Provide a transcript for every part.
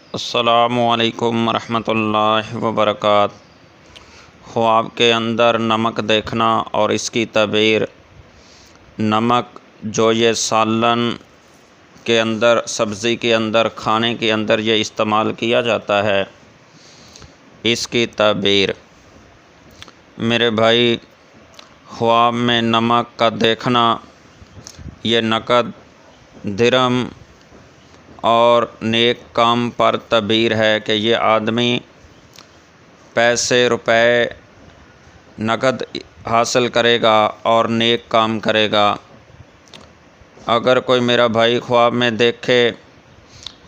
अस्सलामुअलैकुम रहमतुल्लाहि वबरकात। ख्वाब के अंदर नमक देखना और इसकी तबीर। नमक जो ये सालन के अंदर, सब्ज़ी के अंदर, खाने के अंदर ये इस्तेमाल किया जाता है, इसकी तबीर। मेरे भाई, ख्वाब में नमक का देखना ये नकद, दिरहम और नेक काम पर तबीर है कि ये आदमी पैसे रुपए नकद हासिल करेगा और नेक काम करेगा। अगर कोई मेरा भाई ख्वाब में देखे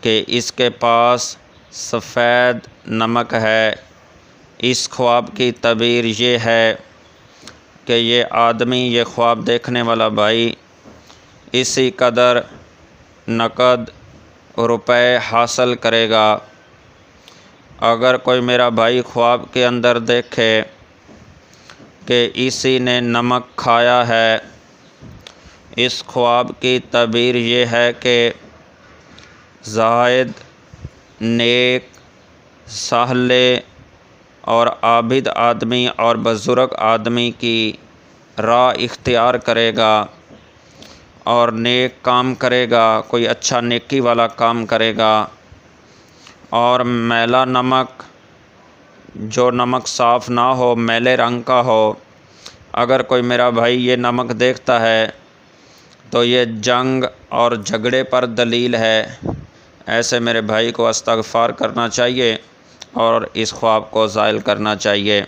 कि इसके पास सफ़ेद नमक है, इस ख्वाब की तबीर ये है कि ये आदमी, ये ख्वाब देखने वाला भाई इसी कदर नकद रुपए हासिल करेगा। अगर कोई मेरा भाई ख्वाब के अंदर देखे कि इसी ने नमक खाया है, इस ख्वाब की तबीर ये है कि ज़ाहिद, नेक, साहले और आबिद आदमी और बुज़ुर्ग आदमी की राह इख्तियार करेगा और नेक काम करेगा, कोई अच्छा नेकी वाला काम करेगा। और मैला नमक, जो नमक साफ़ ना हो, मैले रंग का हो, अगर कोई मेरा भाई ये नमक देखता है तो ये जंग और झगड़े पर दलील है। ऐसे मेरे भाई को इस्तग़फ़ार करना चाहिए और इस ख्वाब को ज़ाइल करना चाहिए।